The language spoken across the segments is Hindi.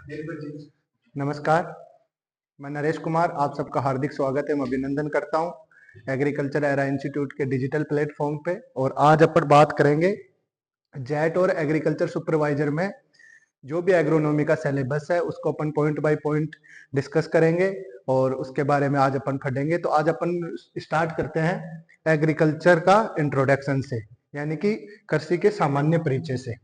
नमस्कार, मैं नरेश कुमार आप सबका हार्दिक स्वागत है, मैं अभिनंदन करता हूं एग्रीकल्चर एरा इंस्टीट्यूट के डिजिटल प्लेटफॉर्म पे। और आज अपन बात करेंगे जेट और एग्रीकल्चर सुपरवाइजर में जो भी एग्रोनॉमी का सिलेबस है उसको अपन पॉइंट बाय पॉइंट डिस्कस करेंगे और उसके बारे में आज अपन पढ़ेंगे। तो आज अपन स्टार्ट करते हैं एग्रीकल्चर का इंट्रोडक्शन से, यानी कि कृषि के सामान्य परिचय से।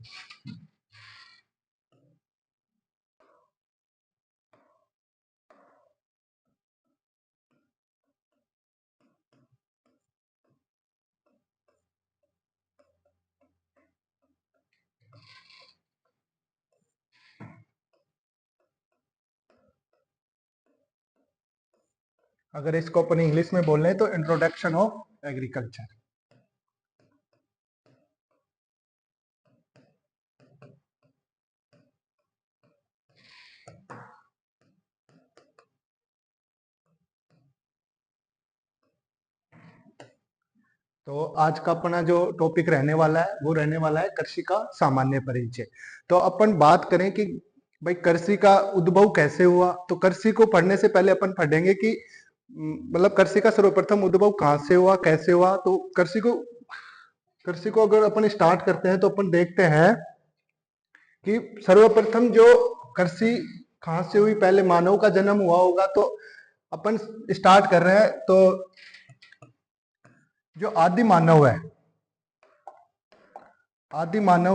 अगर इसको अपन इंग्लिश में बोल रहे हैं तो इंट्रोडक्शन ऑफ एग्रीकल्चर। तो आज का अपना जो टॉपिक रहने वाला है वो रहने वाला है कृषि का सामान्य परिचय। तो अपन बात करें कि भाई कृषि का उद्भव कैसे हुआ, तो कृषि को पढ़ने से पहले अपन पढ़ेंगे कि मतलब कृषि का सर्वप्रथम उद्भव कहाँ से हुआ, कैसे हुआ। तो कृषि को अगर अपन स्टार्ट करते हैं तो अपन देखते हैं कि सर्वप्रथम जो कृषि कहाँ से हुई, पहले मानव का जन्म हुआ होगा। तो अपन स्टार्ट कर रहे हैं। तो जो आदि मानव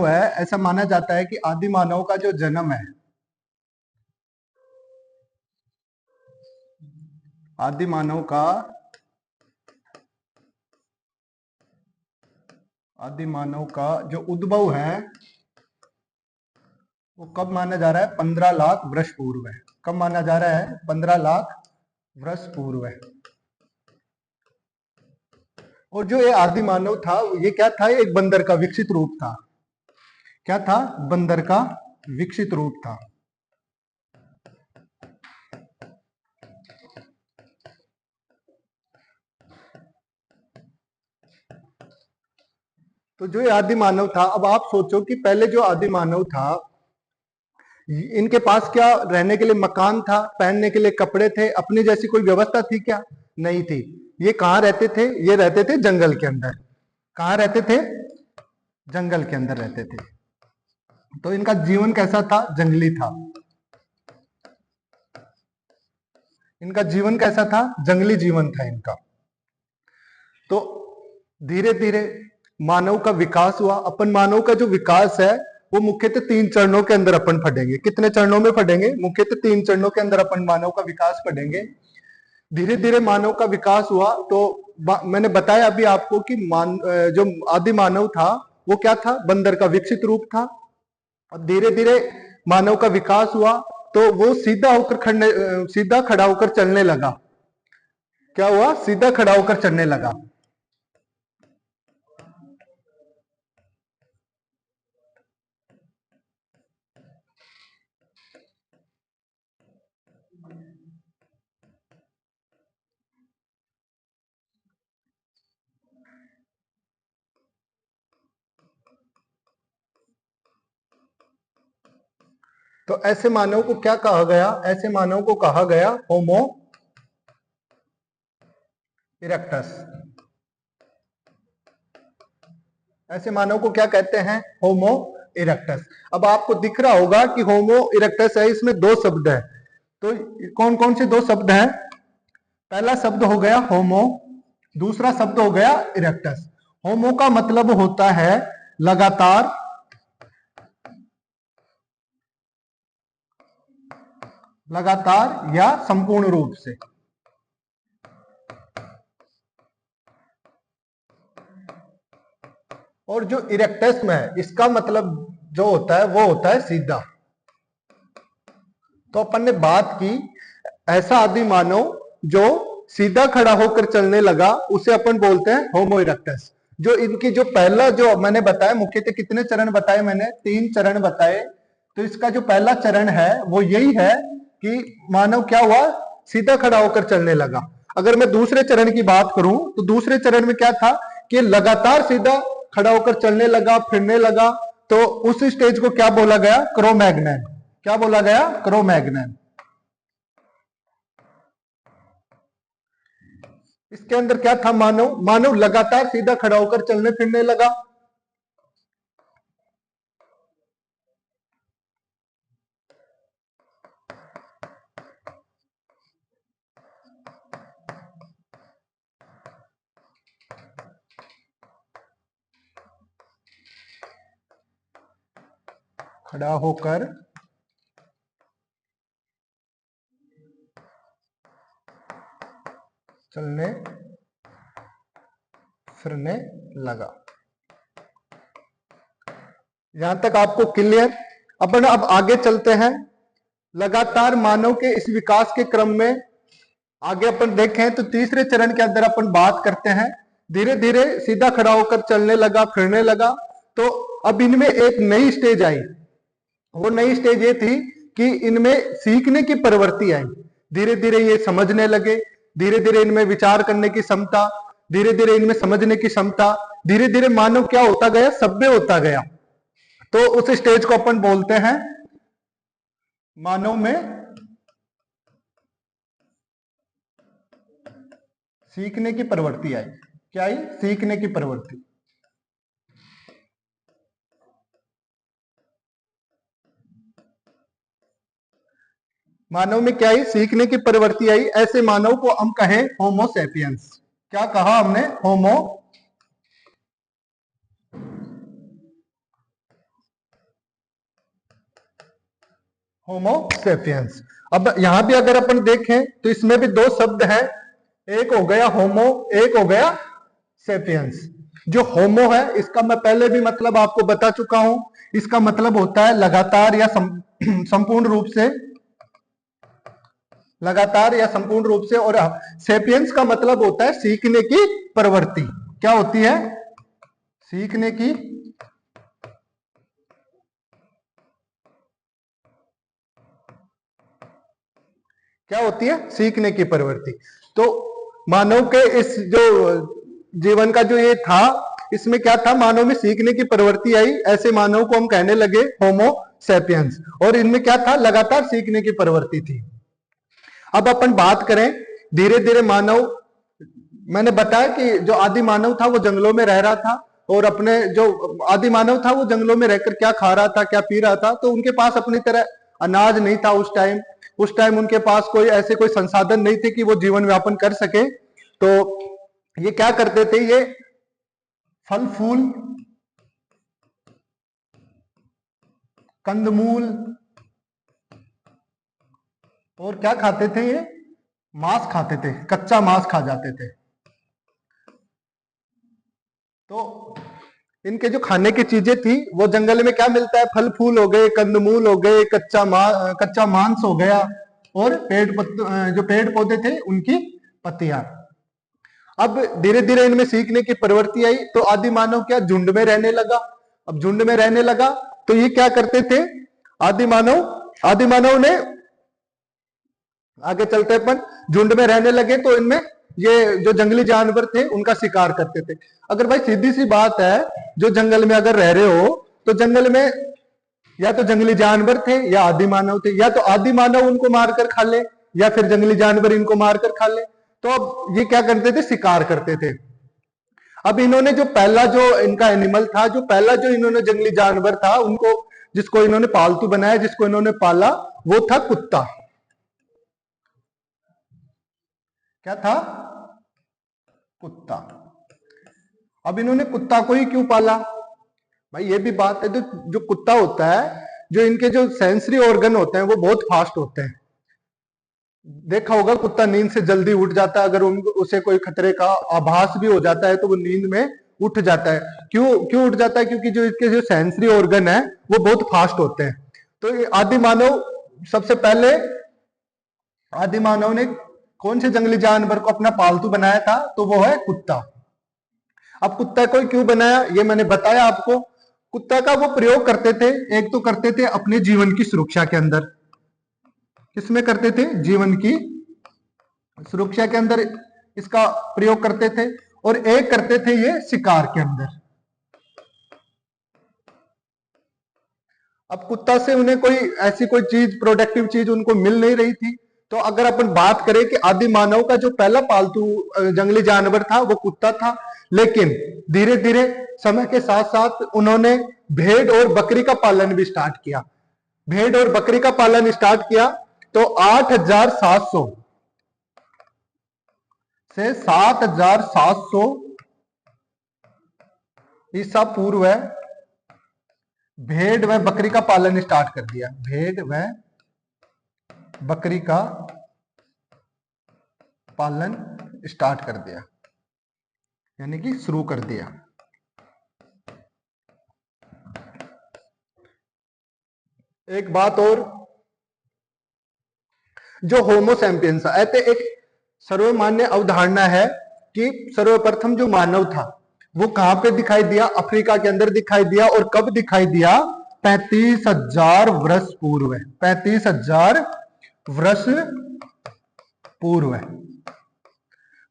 है ऐसा माना जाता है कि आदि मानव का जो जन्म है, आदि मानव का जो उद्भव है वो कब माना जा रहा है, 15 लाख वर्ष पूर्व है। कब माना जा रहा है, 15 लाख वर्ष पूर्व है। और जो ये आदि मानव था ये क्या था, एक बंदर का विकसित रूप था। क्या था, बंदर का विकसित रूप था। तो जो ये आदि मानव था, अब आप सोचो कि पहले जो आदि मानव था इनके पास क्या रहने के लिए मकान था, पहनने के लिए कपड़े थे, अपनी जैसी कोई व्यवस्था थी क्या, नहीं थी। ये कहाँ रहते थे, ये रहते थे जंगल के अंदर। कहाँ रहते थे, जंगल के अंदर रहते थे। तो इनका जीवन कैसा था, जंगली था। इनका जीवन कैसा था, जंगली जीवन था इनका। तो धीरे धीरे मानव का विकास हुआ। अपन मानव का जो विकास है वो मुख्यतः 3 चरणों के अंदर अपन पढ़ेंगे। कितने चरणों में पढ़ेंगे, मुख्यतः 3 चरणों के अंदर अपन मानव का विकास पढ़ेंगे। धीरे धीरे मानव का विकास हुआ। तो मैंने बताया अभी आपको कि जो आदि मानव था वो क्या था, बंदर का विकसित रूप था। और धीरे धीरे मानव का विकास हुआ तो वो सीधा खड़ा होकर चलने लगा। क्या हुआ, सीधा खड़ा होकर चलने लगा। तो ऐसे मानव को क्या कहा गया, ऐसे मानव को कहा गया होमो इरेक्टस। ऐसे मानव को क्या कहते हैं, होमो इरेक्टस। अब आपको दिख रहा होगा कि होमो इरेक्टस है, इसमें 2 शब्द है। तो कौन कौन से 2 शब्द हैं, पहला शब्द हो गया होमो, दूसरा शब्द हो गया इरेक्टस। होमो का मतलब होता है लगातार, लगातार या संपूर्ण रूप से। और जो इरेक्टस में है इसका मतलब जो होता है वो होता है सीधा। तो अपन ने बात की ऐसा आदि मानव जो सीधा खड़ा होकर चलने लगा उसे अपन बोलते हैं होमो इरेक्टस। जो इनकी जो पहला जो मैंने बताया, मुख्यतः कितने चरण बताए मैंने, 3 चरण बताए। तो इसका जो पहला चरण है वो यही है कि मानव क्या हुआ, सीधा खड़ा होकर चलने लगा। अगर मैं दूसरे चरण की बात करूं तो दूसरे चरण में क्या था कि लगातार सीधा खड़ा होकर चलने लगा, फिरने लगा। तो उस स्टेज को क्या बोला गया, क्रोमैग्नन। क्या बोला गया? क्रोमैग्नन। इसके अंदर क्या था? मानव लगातार सीधा खड़ा होकर चलने फिरने लगा। खड़ा होकर चलने फिरने लगा। यहां तक आपको क्लियर? अपन अब आगे चलते हैं। लगातार मानव के इस विकास के क्रम में आगे अपन देखें तो तीसरे चरण के अंदर अपन बात करते हैं। धीरे धीरे सीधा खड़ा होकर चलने लगा, फिरने लगा। तो अब इनमें एक नई स्टेज आई। वो नई स्टेज ये थी कि इनमें सीखने की प्रवृत्ति आई। धीरे धीरे ये समझने लगे, धीरे धीरे इनमें विचार करने की क्षमता, धीरे धीरे इनमें समझने की क्षमता, धीरे धीरे मानव क्या होता गया? सभ्य होता गया। तो उस स्टेज को अपन बोलते हैं मानव में सीखने की प्रवृत्ति आई। क्या आई? सीखने की प्रवृत्ति। मानव में क्या आई? सीखने की प्रवृत्ति आई। ऐसे मानव को हम कहें होमो सेपियंस। क्या कहा हमने? होमो सेपियंस। अब यहां भी अगर अपन देखें तो इसमें भी दो शब्द हैं। एक हो गया होमो, एक हो गया सेपियंस। जो होमो है इसका मैं पहले भी मतलब आपको बता चुका हूं। इसका मतलब होता है लगातार या संपूर्ण रूप से, लगातार या संपूर्ण रूप से। और सेपियंस का मतलब होता है सीखने की प्रवृत्ति। क्या होती है? सीखने की क्या होती है? सीखने की प्रवृत्ति। तो मानव के इस जो जीवन का जो ये था, इसमें क्या था? मानव में सीखने की प्रवृत्ति आई। ऐसे मानव को हम कहने लगे होमो सेपियंस। और इनमें क्या था? लगातार सीखने की प्रवृत्ति थी। अब अपन बात करें धीरे धीरे मानव, मैंने बताया कि जो आदि मानव था वो जंगलों में रह रहा था। और अपने जो आदि मानव था वो जंगलों में रहकर क्या खा रहा था, क्या पी रहा था? तो उनके पास अपनी तरह अनाज नहीं था उस टाइम। उस टाइम उनके पास कोई ऐसे कोई संसाधन नहीं थे कि वो जीवन यापन कर सके। तो ये क्या करते थे? ये फल फूल, कंदमूल और क्या खाते थे? ये मांस खाते थे, कच्चा मांस खा जाते थे। तो इनके जो खाने की चीजें थी वो जंगल में क्या मिलता है? फल फूल हो गए, कंदमूल हो गए, कच्चा मांस हो गया, और जो पेड़ पौधे थे उनकी पत्तियां। अब धीरे धीरे इनमें सीखने की प्रवृत्ति आई। तो आदि मानव क्या? झुंड में रहने लगा। अब झुंड में रहने लगा तो ये क्या करते थे? आदि मानव ने, आगे चलते अपन, झुंड में रहने लगे तो इनमें ये जो जंगली जानवर थे उनका शिकार करते थे। अगर भाई सीधी सी बात है, जो जंगल में अगर रह रहे हो तो जंगल में या तो जंगली जानवर थे या आदि मानव थे। या तो आदि मानव उनको मारकर खा ले या फिर जंगली जानवर इनको मारकर खा ले। तो अब ये क्या करते थे? शिकार करते थे। अब इन्होंने जो पहला जो इनका एनिमल था, जो पहला जो इन्होंने जंगली जानवर था उनको, जिसको इन्होंने पालतू बनाया, जिसको इन्होंने पाला, वो था कुत्ता। क्या था? कुत्ता। अब इन्होंने कुत्ता को ही क्यों पाला? भाई ये भी बात है, जो कुत्ता होता है, जो इनके जो सेंसरी ऑर्गन होते हैं वो बहुत फास्ट होते हैं। देखा होगा कुत्ता नींद से जल्दी उठ जाता है। अगर उसे कोई खतरे का आभास भी हो जाता है तो वो नींद में उठ जाता है। क्यों क्यों उठ जाता है? क्योंकि जो इसके जो सेंसरी ऑर्गन है वो बहुत फास्ट होते हैं। तो ये आदि मानव, सबसे पहले आदि मानव ने कौन से जंगली जानवर को अपना पालतू बनाया था? तो वो है कुत्ता। अब कुत्ता को क्यों बनाया ये मैंने बताया आपको। कुत्ता का वो प्रयोग करते थे, एक तो करते थे अपने जीवन की सुरक्षा के अंदर। किसमें करते थे? जीवन की सुरक्षा के अंदर इसका प्रयोग करते थे। और एक करते थे ये शिकार के अंदर। अब कुत्ता से उन्हें कोई ऐसी कोई चीज, प्रोडक्टिव चीज उनको मिल नहीं रही थी। तो अगर अपन बात करें कि आदि मानव का जो पहला पालतू जंगली जानवर था वो कुत्ता था, लेकिन धीरे धीरे समय के साथ साथ उन्होंने भेड़ और बकरी का पालन भी स्टार्ट किया। भेड़ और बकरी का पालन स्टार्ट किया तो 8700 से 7700 ईसा पूर्व भेड़ व बकरी का पालन स्टार्ट कर दिया। भेड़ व बकरी का पालन स्टार्ट कर दिया, यानी कि शुरू कर दिया। एक बात और, जो होमो सैपियंस ऐसे एक सर्वमान्य अवधारणा है कि सर्वप्रथम जो मानव था वो कहां पे दिखाई दिया? अफ्रीका के अंदर दिखाई दिया। और कब दिखाई दिया? 35,000 वर्ष पूर्व। 35,000 वर्ष पूर्व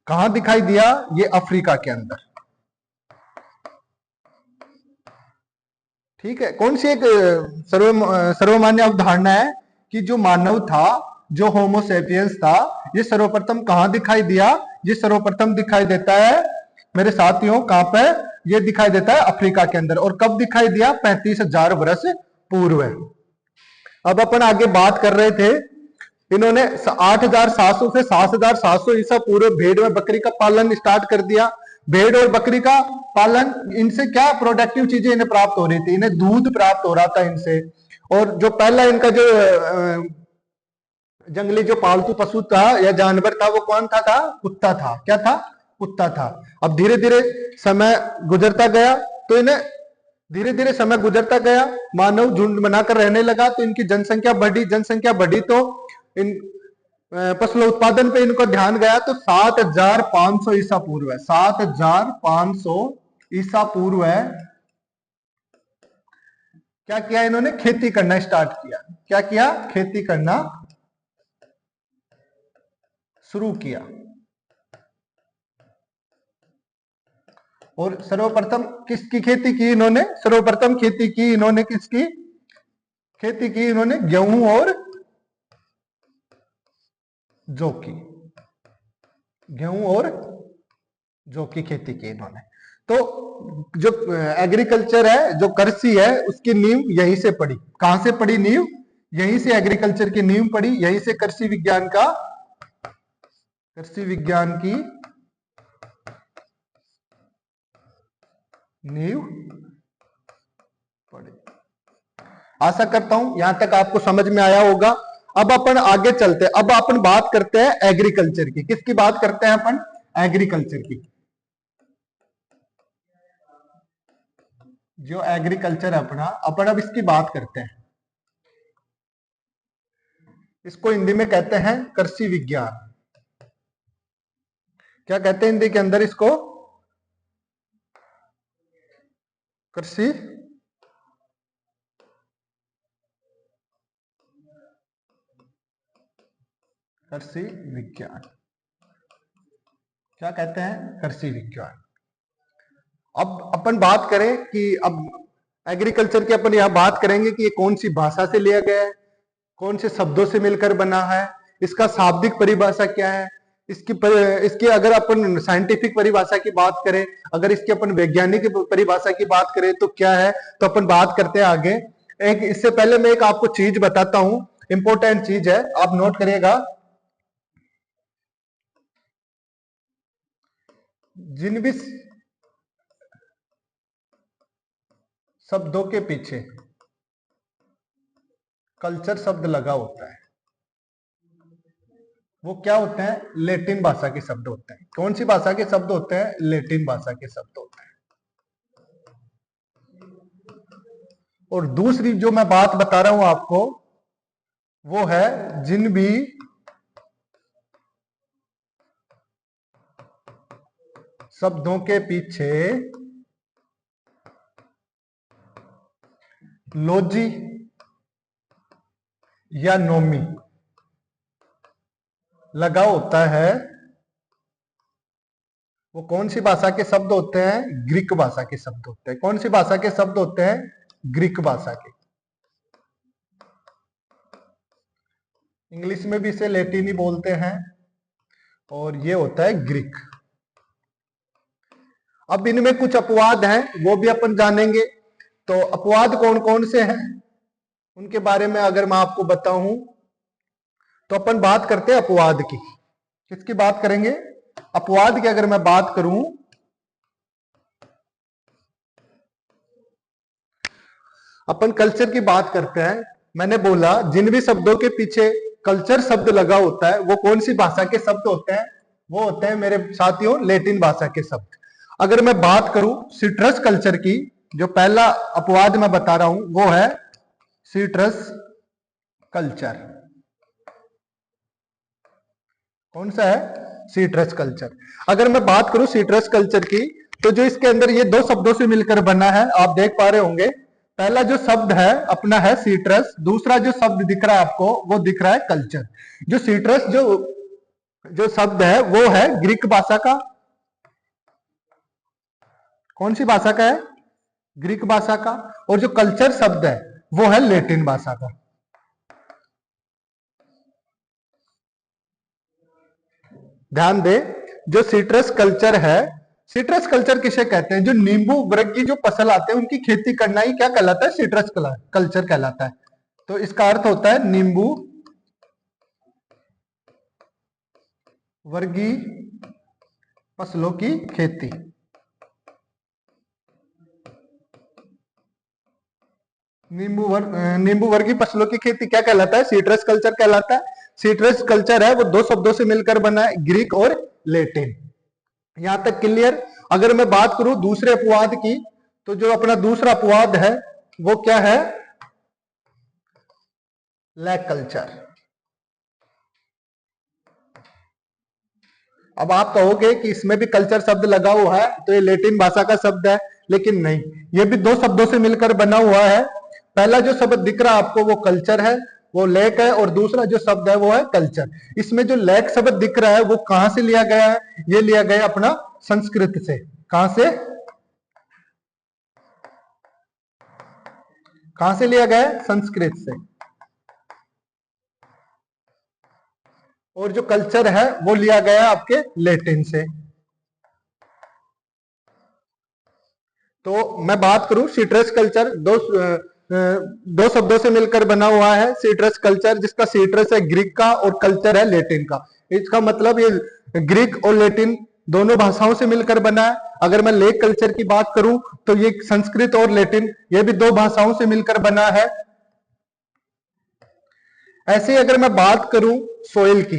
कहां दिखाई दिया? ये अफ्रीका के अंदर। ठीक है, कौन सी एक सर्वमान्य अवधारणा है कि जो मानव था, जो होमोसेपियंस था, ये सर्वप्रथम कहां दिखाई दिया? ये सर्वप्रथम दिखाई देता है मेरे साथियों, कहां पे? ये दिखाई देता है अफ्रीका के अंदर। और कब दिखाई दिया? 35,000 वर्ष पूर्व। अब अपन आगे बात कर रहे थे, इन्होंने 8,700 से 7,700 ईसा पूर्व भेड़ व बकरी का पालन स्टार्ट कर दिया। भेड़ और बकरी का पालन, इनसे क्या प्रोडक्टिव चीजें इन्हें प्राप्त हो रही थी? इन्हें दूध प्राप्त हो रहा था इनसे। और जो पहला इनका जो जंगली जो पालतू पशु था या जानवर था वो कौन था? कुत्ता था। क्या था? कुत्ता था। अब धीरे धीरे समय गुजरता गया तो इन्हें धीरे धीरे समय गुजरता गया, मानव झुंड बनाकर रहने लगा तो इनकी जनसंख्या बढ़ी। जनसंख्या बढ़ी तो इन फसल उत्पादन पे इनको ध्यान गया तो 7,500 ईसा पूर्व है। 7,500 ईसा पूर्व है, क्या किया इन्होंने? खेती करना स्टार्ट किया। क्या किया? खेती करना शुरू किया। और सर्वप्रथम किसकी खेती की इन्होंने? सर्वप्रथम खेती की इन्होंने किसकी खेती की? इन्होंने गेहूं और जौ की। गेहूं और जौ की खेती की इन्होंने। तो जो एग्रीकल्चर है, जो कृषि है, उसकी नींव यहीं से पड़ी। कहां से पड़ी नींव? यहीं से एग्रीकल्चर की नींव पड़ी, यहीं से कृषि विज्ञान की नींव पड़ी। आशा करता हूं यहां तक आपको समझ में आया होगा। अब अपन आगे चलते हैं। अब अपन बात करते हैं एग्रीकल्चर की। किसकी बात करते हैं अपन? एग्रीकल्चर की। जो एग्रीकल्चर है अपना, अपन अब इसकी बात करते हैं। इसको हिंदी में कहते हैं कृषि विज्ञान। क्या कहते हैं हिंदी के अंदर इसको? कृषि विज्ञान। क्या कहते हैं? कृषि विज्ञान। अब अपन बात करें कि अब एग्रीकल्चर की अपन यहां बात करेंगे कि ये कौन सी भाषा से लिया गया है, कौन से शब्दों से मिलकर बना है, इसका शाब्दिक परिभाषा क्या है, इसकी अगर अपन साइंटिफिक परिभाषा की बात करें, अगर इसकी अपन वैज्ञानिक परिभाषा की बात करें तो क्या है, तो अपन बात करते हैं आगे। एक इससे पहले मैं एक आपको चीज बताता हूं, इंपॉर्टेंट चीज है, आप नोट करिएगा। जिन भी शब्दों के पीछे कल्चर शब्द लगा होता है वो क्या होते हैं? लैटिन भाषा के शब्द होते हैं। कौन सी भाषा के शब्द होते हैं? लैटिन भाषा के शब्द होते हैं। और दूसरी जो मैं बात बता रहा हूं आपको वो है, जिन भी शब्दों के पीछे लोजी या नोमी लगा होता है वो कौन सी भाषा के शब्द होते हैं? ग्रीक भाषा के शब्द होते हैं। कौन सी भाषा के शब्द होते हैं? ग्रीक भाषा के। इंग्लिश में भी इसे लैटिनी बोलते हैं, और ये होता है ग्रीक। अब इनमें कुछ अपवाद हैं, वो भी अपन जानेंगे। तो अपवाद कौन कौन से हैं उनके बारे में अगर मैं आपको बताऊं, तो अपन बात करते हैं अपवाद की। किसकी बात करेंगे? अपवाद की अगर मैं बात करूं, अपन कल्चर की बात करते हैं। मैंने बोला जिन भी शब्दों के पीछे कल्चर शब्द लगा होता है वो कौन सी भाषा के शब्द होते हैं? वो होते हैं मेरे साथियों लैटिन भाषा के शब्द। अगर मैं बात करूं सिट्रस कल्चर की, जो पहला अपवाद मैं बता रहा हूं वो है सिट्रस कल्चर। कौन सा है? Citrus culture. अगर मैं बात करूं सिट्रस कल्चर की, तो जो इसके अंदर ये दो शब्दों से मिलकर बना है, आप देख पा रहे होंगे। पहला जो शब्द है अपना है सिट्रस, दूसरा जो शब्द दिख रहा है आपको वो दिख रहा है कल्चर। जो सिट्रस जो शब्द है वो है ग्रीक भाषा का। कौन सी भाषा का है? ग्रीक भाषा का। और जो कल्चर शब्द है वो है लैटिन भाषा का। ध्यान दे, जो सिट्रस कल्चर है, सिट्रस कल्चर किसे कहते हैं? जो नींबू वर्ग की जो फसल आते हैं उनकी खेती करना ही क्या कहलाता है? सिट्रस कल्चर कहलाता है। तो इसका अर्थ होता है नींबू वर्गीय फसलों की खेती। नींबू वर्गीय फसलों की खेती क्या कहलाता है? सिट्रस कल्चर कहलाता है। सिट्रस कल्चर है वो दो शब्दों से मिलकर बना है, ग्रीक और लैटिन। यहां तक क्लियर? अगर मैं बात करूं दूसरे अपवाद की, तो जो अपना दूसरा अपवाद है वो क्या है? Lack culture. अब आप कहोगे कि इसमें भी कल्चर शब्द लगा हुआ है तो ये लैटिन भाषा का शब्द है, लेकिन नहीं, ये भी दो शब्दों से मिलकर बना हुआ है। पहला जो शब्द दिख रहा है आपको वो कल्चर है, वो लैक है, और दूसरा जो शब्द है वो है कल्चर। इसमें जो लैक शब्द दिख रहा है वो कहां से लिया गया है? ये लिया गया अपना संस्कृत से। कहां से? कहां से लिया गया है? संस्कृत से। और जो कल्चर है वो लिया गया आपके लैटिन से। तो मैं बात करूं सिट्रस कल्चर, दो शब्दों से मिलकर बना हुआ है सिट्रस कल्चर, जिसका सिट्रस है ग्रीक का और कल्चर है लैटिन का। इसका मतलब ये ग्रीक और लैटिन दोनों भाषाओं से मिलकर बना है। अगर मैं लेक कल्चर की बात करूं तो ये संस्कृत और लैटिन ये भी दो भाषाओं से मिलकर बना है। ऐसे ही अगर मैं बात करूं सोइल की,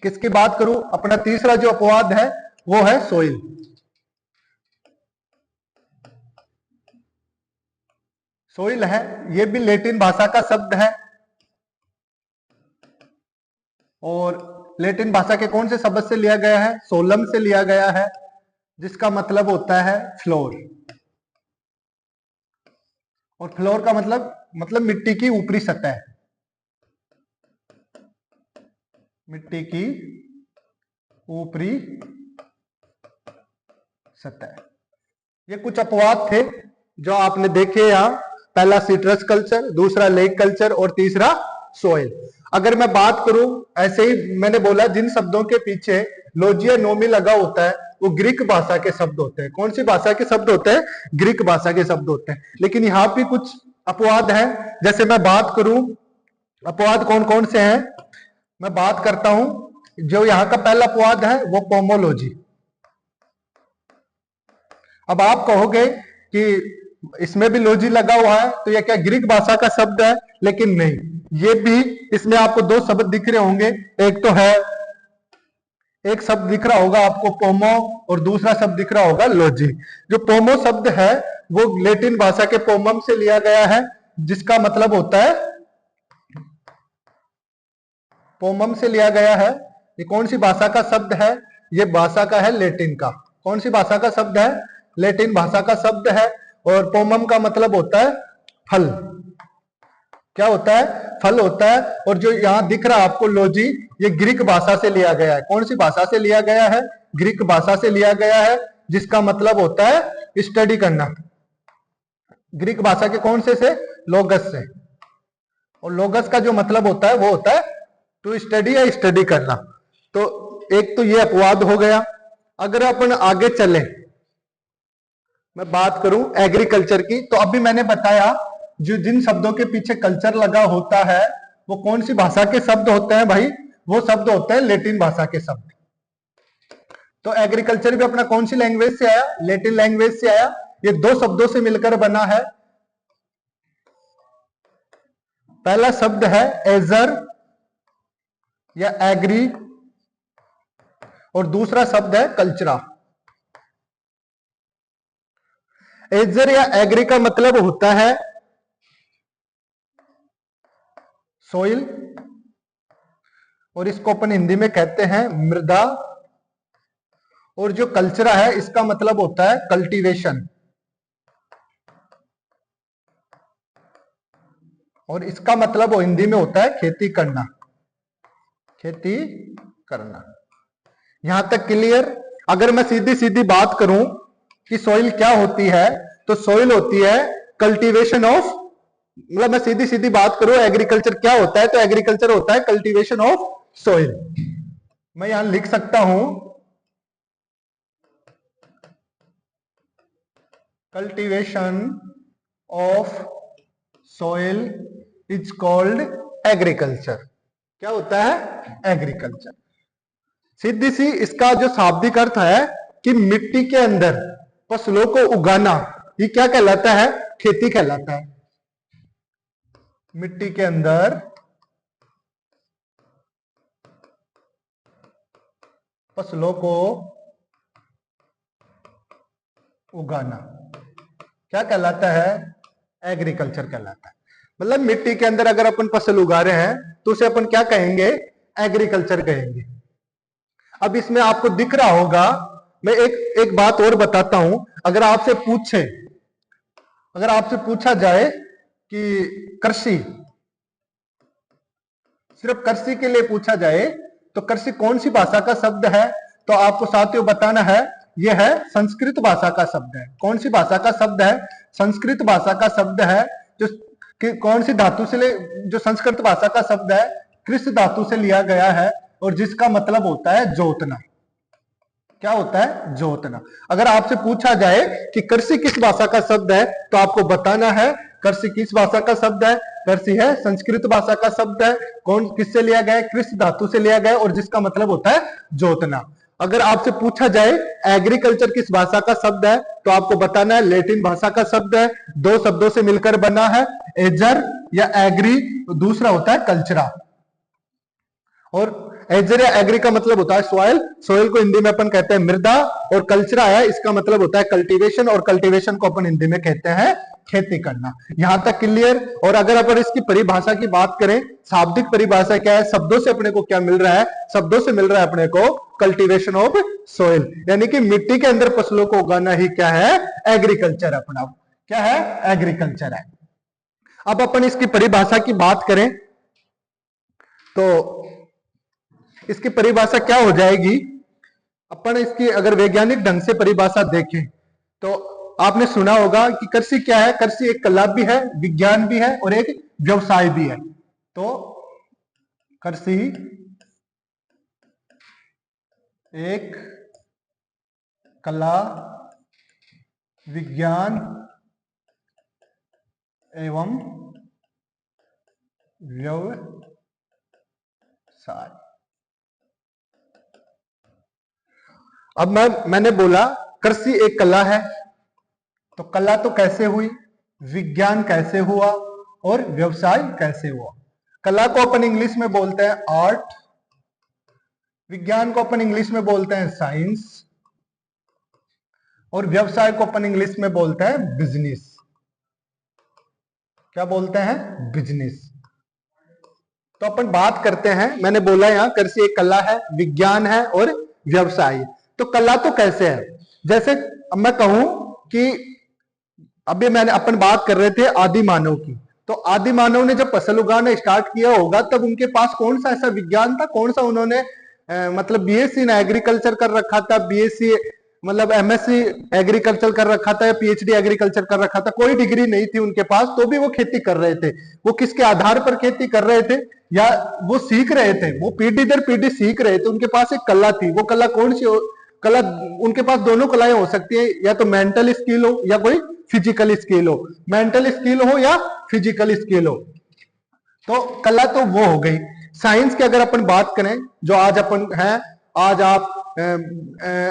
किसकी बात करूं? अपना तीसरा जो अपवाद है वो है सोइल। सोइल है, ये भी लैटिन भाषा का शब्द है, और लैटिन भाषा के कौन से शब्द से लिया गया है? सोलम से लिया गया है, जिसका मतलब होता है फ्लोर। और फ्लोर का मतलब मिट्टी की ऊपरी सतह। मिट्टी की ऊपरी सतह। ये कुछ अपवाद थे जो आपने देखे यहां। पहला सिट्रस कल्चर, दूसरा लेक कल्चर, और तीसरा सोइल। अगर मैं बात करूं, ऐसे ही मैंने बोला जिन शब्दों के पीछे लोजिया नोमी लगा होता है वो ग्रीक भाषा के शब्द होते हैं। कौन सी भाषा के शब्द होते हैं? ग्रीक भाषा के शब्द होते हैं। लेकिन यहां भी कुछ अपवाद है। जैसे मैं बात करूं अपवाद कौन कौन से हैं, मैं बात करता हूं। जो यहां का पहला अपवाद है वो पोमोलॉजी। अब आप कहोगे कि इसमें भी लॉजी लगा हुआ है तो यह क्या ग्रीक भाषा का शब्द है? लेकिन नहीं, ये भी, इसमें आपको दो शब्द दिख रहे होंगे। एक तो है, एक शब्द दिख रहा होगा आपको पोमो, और दूसरा शब्द दिख रहा होगा लॉजी। जो पोमो शब्द है वो लैटिन भाषा के पोमम से लिया गया है, जिसका मतलब होता है, पोमम से लिया गया है। ये कौन सी भाषा का शब्द है? ये भाषा का है लैटिन का। कौन सी भाषा का शब्द है? लैटिन भाषा का शब्द है। और पोमम का मतलब होता है फल। क्या होता है? फल होता है। और जो यहां दिख रहा है आपको लॉजी, ये ग्रीक भाषा से लिया गया है। कौन सी भाषा से लिया गया है? ग्रीक भाषा से लिया गया है, जिसका मतलब होता है स्टडी करना। ग्रीक भाषा के कौन से? लोगस से। और लोगस का जो मतलब होता है वो होता है टू स्टडी या स्टडी करना। तो एक तो ये अपवाद हो गया। अगर अपन आगे चले, मैं बात करूं एग्रीकल्चर की, तो अभी मैंने बताया जो जिन शब्दों के पीछे कल्चर लगा होता है वो कौन सी भाषा के शब्द होते हैं भाई? वो शब्द होते हैं लैटिन भाषा के शब्द। तो एग्रीकल्चर भी अपना कौन सी लैंग्वेज से आया? लैटिन लैंग्वेज से आया। ये दो शब्दों से मिलकर बना है। पहला शब्द है एजर या एग्री और दूसरा शब्द है कल्चरा। एजर या एग्री का मतलब होता है सोइल, और इसको अपन हिंदी में कहते हैं मृदा। और जो कल्चरा है इसका मतलब होता है कल्टीवेशन, और इसका मतलब वो हिंदी में होता है खेती करना। खेती करना, यहां तक क्लियर? अगर मैं सीधी सीधी बात करूं कि सॉइल क्या होती है, तो सॉइल होती है कल्टीवेशन ऑफ, मतलब मैं सीधी सीधी बात करूं एग्रीकल्चर क्या होता है, तो एग्रीकल्चर होता है कल्टीवेशन ऑफ सॉइल। मैं यहां लिख सकता हूं cultivation of soil is called agriculture. क्या होता है? एग्रीकल्चर। सीधी सी इसका जो शाब्दिक अर्थ है कि मिट्टी के अंदर फसलों को उगाना, ये क्या कहलाता है? खेती कहलाता है। मिट्टी के अंदर फसलों को उगाना क्या कहलाता है? एग्रीकल्चर कहलाता है। मतलब मिट्टी के अंदर अगर अपन फसल उगा रहे हैं तो उसे अपन क्या कहेंगे? एग्रीकल्चर कहेंगे। अब इसमें आपको दिख रहा होगा, मैं एक बात और बताता हूं। अगर आपसे पूछा जाए कि कृषि, सिर्फ कृषि के लिए पूछा जाए तो कृषि कौन सी भाषा का शब्द है, तो आपको साथियों बताना है यह है संस्कृत भाषा का शब्द है। कौन सी भाषा का शब्द है? संस्कृत भाषा का शब्द है। जो कौन सी धातु से जो संस्कृत भाषा का शब्द है कृष धातु से लिया गया है, और जिसका मतलब होता है जोतना। क्या होता है? जोतना। अगर आपसे पूछा जाए कि कृषि किस भाषा का शब्द है, तो आपको बताना है कृषि किस भाषा का शब्द है? कृषि है संस्कृत भाषा का शब्द है। कौन किससे लिया गया है? कृष धातु से लिया गया, और जिसका मतलब होता है जोतना। अगर आपसे पूछा जाए एग्रीकल्चर किस भाषा का शब्द है, तो आपको बताना है लैटिन भाषा का शब्द है। दो शब्दों से मिलकर बना है, एजर या एग्री, दूसरा होता है कल्चरा। और एजर या एग्री का मतलब होता है सॉइल, सॉइल को हिंदी में अपन कहते हैं मृदा, और कल्चरा है इसका मतलब होता है कल्टीवेशन, और कल्टीवेशन को अपन हिंदी में कहते हैं खेती करना। यहां तक क्लियर? और अगर अपन इसकी परिभाषा की बात करें, शाब्दिक परिभाषा क्या है? शब्दों से अपने को क्या मिल रहा है? शब्दों से मिल रहा है अपने को कल्टीवेशन ऑफ सॉइल, यानी कि मिट्टी के अंदर फसलों को उगाना ही क्या है? एग्रीकल्चर। अपना क्या है? एग्रीकल्चर है। अब अपन इसकी परिभाषा की बात करें तो इसकी परिभाषा क्या हो जाएगी? अपन इसकी अगर वैज्ञानिक ढंग से परिभाषा देखें तो आपने सुना होगा कि कृषि क्या है? कृषि एक कला भी है, विज्ञान भी है, और एक व्यवसाय भी है। तो कृषि एक कला, विज्ञान एवं व्यवसाय। अब मैंने बोला कृषि एक कला है, तो कला तो कैसे हुई, विज्ञान कैसे हुआ, और व्यवसाय कैसे हुआ? कला को अपन इंग्लिश में बोलते हैं आर्ट, विज्ञान को अपन इंग्लिश में बोलते हैं साइंस, और व्यवसाय को अपन इंग्लिश में बोलते हैं बिजनेस। क्या बोलते हैं? बिजनेस। तो अपन बात करते हैं, मैंने बोला यहां कृषि एक कला है, विज्ञान है, और व्यवसाय। तो कला तो कैसे है? जैसे अब मैं कहूं कि अभी अपन बात कर रहे थे आदि मानव की, तो आदि मानव ने जब फसल उगाना स्टार्ट किया होगा तब उनके पास कौन सा ऐसा विज्ञान था, कौन सा उन्होंने मतलब बीएससी इन एग्रीकल्चर कर रखा था, बीएससी मतलब एमएससी एग्रीकल्चर कर रखा था या पीएचडी एग्रीकल्चर कर रखा था, कोई डिग्री नहीं थी उनके पास, तो भी वो खेती कर रहे थे। वो किसके आधार पर खेती कर रहे थे, या वो सीख रहे थे, वो पीढ़ी दर पीढ़ी सीख रहे थे। उनके पास एक कला थी, वो कला कौन सी कला, उनके पास दोनों कलाएं हो सकती है, या तो मेंटल स्किल हो या कोई फिजिकल स्किल हो, मेंटल स्किल हो या फिजिकल स्किल हो। तो कला तो वो हो गई। साइंस की अगर अपन बात करें, जो आज अपन है, आज आप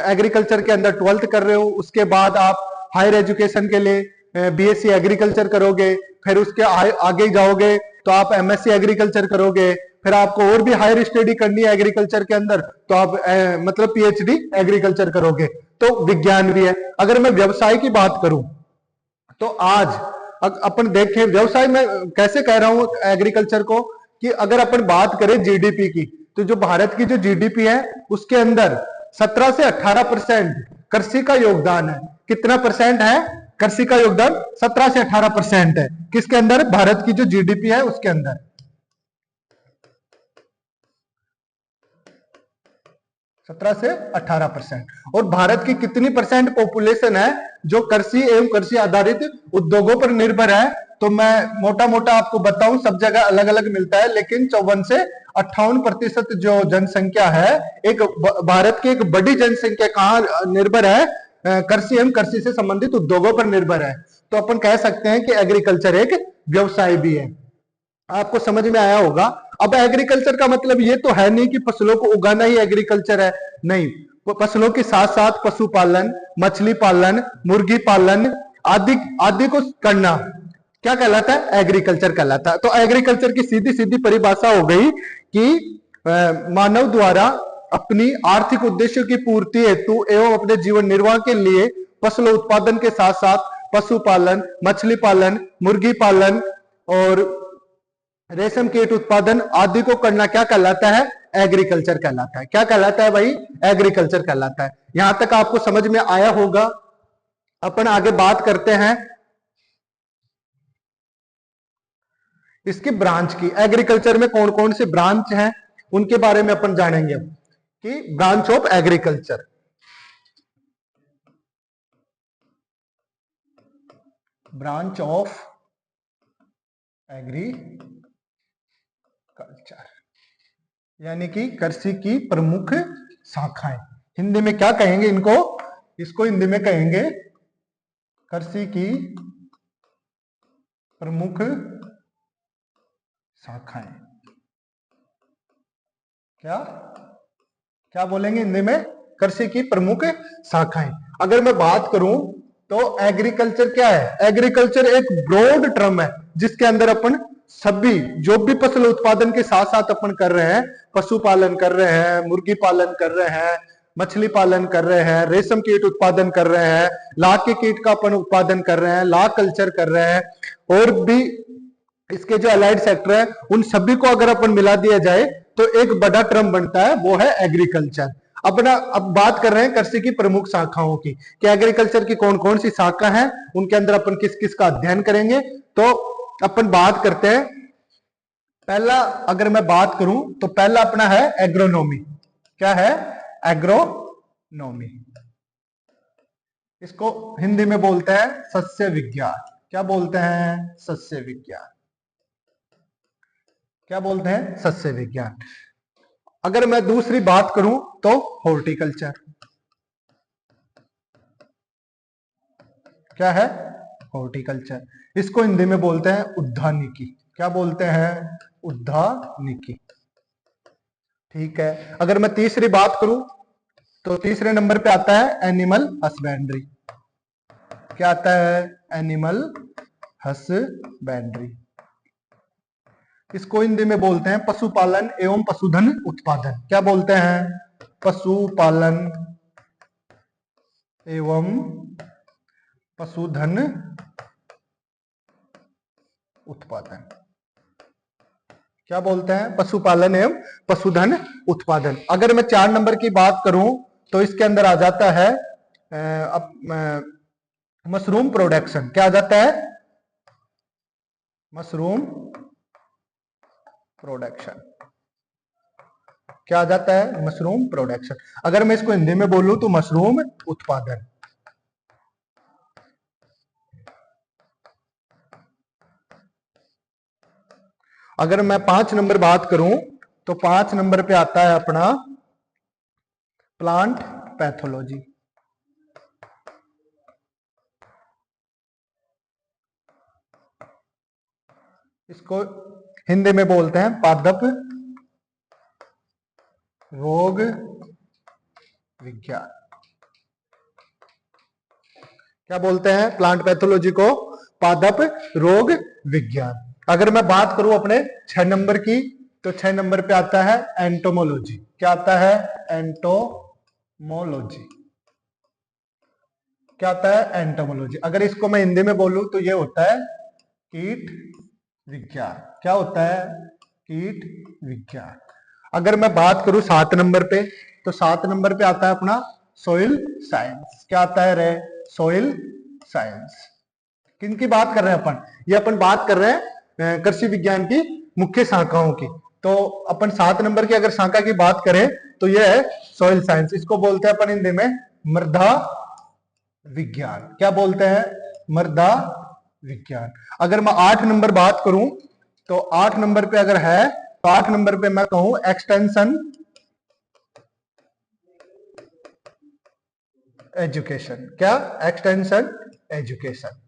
एग्रीकल्चर के अंदर 12th कर रहे हो, उसके बाद आप हायर एजुकेशन के लिए बीएससी एग्रीकल्चर करोगे, फिर उसके आगे जाओगे तो आप एमएससी एग्रीकल्चर करोगे, फिर आपको और भी हायर स्टडी करनी है एग्रीकल्चर के अंदर, तो आप मतलब पीएचडी एग्रीकल्चर करोगे। तो विज्ञान भी है। अगर मैं व्यवसाय की बात करूं, तो आज अपन देखें व्यवसाय में कैसे कह रहा हूं एग्रीकल्चर को, कि अगर अपन बात करें जीडीपी की, तो जो भारत की जो जीडीपी है उसके अंदर 17 से 18% कृषि का योगदान है। कितना परसेंट है कृषि का योगदान? 17 से 18% है। किसके अंदर? भारत की जो जीडीपी है उसके अंदर 17 से 18%। और भारत की कितनी परसेंट पॉपुलेशन है जो कृषि एवं कृषि आधारित उद्योगों पर निर्भर है? तो मैं मोटा मोटा आपको बताऊं, सब जगह अलग अलग मिलता है, लेकिन 54 से 58% जो जनसंख्या है, एक भारत की एक बड़ी जनसंख्या कहां निर्भर है? कृषि एवं कृषि से संबंधित उद्योगों पर निर्भर है। तो अपन कह सकते हैं कि एग्रीकल्चर एक व्यवसाय भी है। आपको समझ में आया होगा। अब एग्रीकल्चर का मतलब ये तो है नहीं कि फसलों को उगाना ही एग्रीकल्चर है, नहीं। फसलों के साथ साथ पशुपालन, मछली पालन, मुर्गी पालन आदि आदि को करना क्या कहलाता है? एग्रीकल्चर कहलाता है। तो एग्रीकल्चर की सीधी सीधी परिभाषा हो गई कि मानव द्वारा अपनी आर्थिक उद्देश्यों की पूर्ति हेतु एवं अपने जीवन निर्वाह के लिए फसल उत्पादन के साथ साथ पशुपालन, मछली पालन, मुर्गी पालन और रेशम कीट उत्पादन आदि को करना क्या कहलाता है? एग्रीकल्चर कहलाता है। क्या कहलाता है भाई? एग्रीकल्चर कहलाता है। यहां तक आपको समझ में आया होगा। अपन आगे बात करते हैं इसकी ब्रांच की। एग्रीकल्चर में कौन कौन से ब्रांच हैं उनके बारे में अपन जानेंगे अब, कि branch of agriculture. Branch of agriculture यानी कि कृषि की प्रमुख शाखाएं। हिंदी में क्या कहेंगे इनको? इसको हिंदी में कहेंगे कृषि की प्रमुख शाखाएं। क्या क्या बोलेंगे हिंदी में? कृषि की प्रमुख शाखाएं। अगर मैं बात करूं तो एग्रीकल्चर क्या है? एग्रीकल्चर एक ब्रॉड टर्म है जिसके अंदर अपन सभी जो भी फसल उत्पादन के साथ साथ अपन कर रहे हैं, पशुपालन कर रहे हैं, मुर्गी पालन कर रहे हैं, मछली पालन कर रहे हैं, रेशम कीट उत्पादन कर रहे हैं, लाख के कीट का अपन उत्पादन कर रहे हैं, लाख कल्चर कर रहे हैं, और भी इसके जो अलाइड सेक्टर है उन सभी को अगर अपन मिला दिया जाए तो एक बड़ा टर्म बनता है, वो है एग्रीकल्चर। अपना अब बात कर रहे हैं कृषि की प्रमुख शाखाओं की, कि एग्रीकल्चर की कौन कौन सी शाखा है, उनके अंदर अपन किस किस का अध्ययन करेंगे। तो अपन बात करते हैं, पहला अगर मैं बात करूं तो पहला अपना है एग्रोनॉमी। क्या है? एग्रोनॉमी। इसको हिंदी में बोलते हैं सस्य विज्ञान। क्या बोलते हैं? सस्य विज्ञान। क्या बोलते हैं? सस्य विज्ञान। अगर मैं दूसरी बात करूं तो हॉर्टिकल्चर। क्या है? हॉर्टिकल्चर। इसको हिंदी में बोलते हैं उद्यानिकी। क्या बोलते हैं? उद्यानिकी। ठीक है। अगर मैं तीसरी बात करूं तो तीसरे नंबर पे आता है एनिमल हस्बेंड्री। क्या आता है? Animal husbandry. इसको हिंदी में बोलते हैं पशुपालन एवं पशुधन उत्पादन। क्या बोलते हैं? पशुपालन एवं पशुधन उत्पादन। क्या बोलते हैं? पशुपालन एवं पशुधन उत्पादन। अगर मैं 4 नंबर की बात करूं तो इसके अंदर आ जाता है मशरूम प्रोडक्शन। क्या आ जाता है? Mushroom production. क्या आ जाता है? Mushroom production. अगर मैं इसको हिंदी में बोलूं तो मशरूम उत्पादन। अगर मैं 5 नंबर बात करूं तो 5 नंबर पे आता है अपना प्लांट पैथोलॉजी। इसको हिंदी में बोलते हैं पादप रोग विज्ञान। क्या बोलते हैं प्लांट पैथोलॉजी को? पादप रोग विज्ञान। अगर मैं बात करूं अपने 6 नंबर की तो 6 नंबर पे आता है एंटोमोलॉजी। क्या आता है? एंटोमोलॉजी। क्या आता है? एंटोमोलॉजी। अगर इसको मैं हिंदी में बोलूं तो ये होता है कीट विज्ञान। क्या होता है? कीट विज्ञान। अगर मैं बात करूं 7 नंबर पे तो 7 नंबर पे आता है अपना सोइल साइंस। क्या आता है रे? Soil science. किनकी बात कर रहे हैं अपन? ये अपन बात कर रहे हैं कृषि विज्ञान की मुख्य शाखाओं की। तो अपन 7 नंबर की अगर शाखा की बात करें तो यह है सोइल साइंस। इसको बोलते हैं अपन हिंदी में मृदा विज्ञान। क्या बोलते हैं? मृदा विज्ञान। अगर मैं 8 नंबर बात करूं तो 8 नंबर पे अगर है तो 8 नंबर पे मैं कहूं एक्सटेंशन एजुकेशन। क्या? Extension education.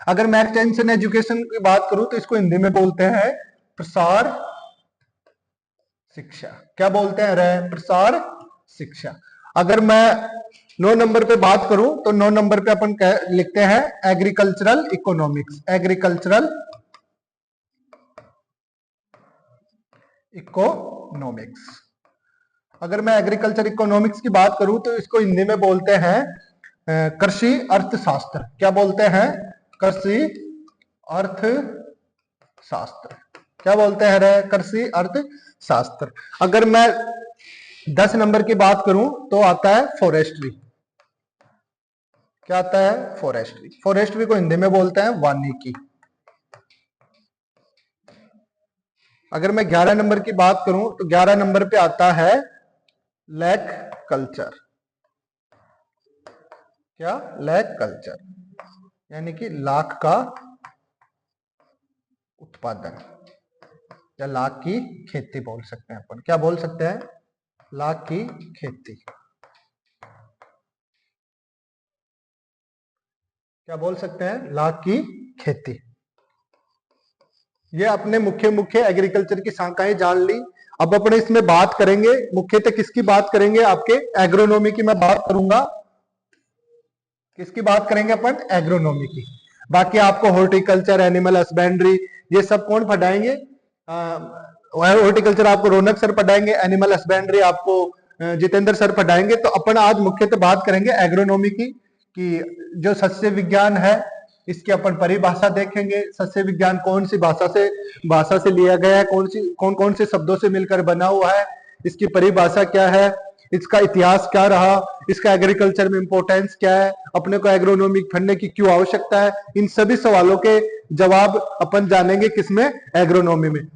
अगर मैं एक्सटेंशन एजुकेशन की बात करूं तो इसको हिंदी में बोलते हैं प्रसार शिक्षा। क्या बोलते हैं रे? प्रसार शिक्षा। अगर मैं 9 नंबर पे बात करूं तो 9 नंबर पे अपन लिखते हैं एग्रीकल्चरल इकोनॉमिक्स। Agricultural economics. अगर मैं एग्रीकल्चर इकोनॉमिक्स की बात करूं तो इसको हिंदी में बोलते हैं कृषि अर्थशास्त्र। क्या बोलते हैं? कृषि अर्थशास्त्र। क्या बोलते हैं रे? कृषि अर्थशास्त्र। अगर मैं 10 नंबर की बात करूं तो आता है फॉरेस्ट्री। क्या आता है? फॉरेस्ट्री। फॉरेस्ट्री को हिंदी में बोलते हैं वानिकी। अगर मैं 11 नंबर की बात करूं तो 11 नंबर पे आता है लैक कल्चर। क्या? लैक कल्चर यानी कि लाख का उत्पादन या लाख की खेती बोल सकते हैं अपन। क्या बोल सकते हैं? लाख की खेती। क्या बोल सकते हैं? लाख की खेती। ये अपने मुख्य एग्रीकल्चर की शाखाएं जान ली। अब अपने इसमें बात करेंगे मुख्यतः किसकी बात करेंगे? आपके एग्रोनॉमी की मैं बात करूंगा। किसकी बात करेंगे अपन? एग्रोनॉमी की। बाकी आपको हॉर्टिकल्चर, एनिमल हस्बेंड्री ये सब कौन पढ़ाएंगे? हॉर्टिकल्चर आपको रौनक सर पढ़ाएंगे, एनिमल हस्बेंड्री आपको जितेंद्र सर पढ़ाएंगे। तो अपन आज मुख्यतः बात करेंगे एग्रोनॉमी की कि जो सस्य विज्ञान है इसकी अपन परिभाषा देखेंगे। सस्य विज्ञान कौन सी भाषा से लिया गया है, कौन कौन से शब्दों से मिलकर बना हुआ है, इसकी परिभाषा क्या है, इसका इतिहास क्या रहा, इसका एग्रीकल्चर में इंपॉर्टेंस क्या है, अपने को एग्रोनॉमी पढ़ने की क्यों आवश्यकता है। इन सभी सवालों के जवाब अपन जानेंगे किसमें? एग्रोनॉमी में।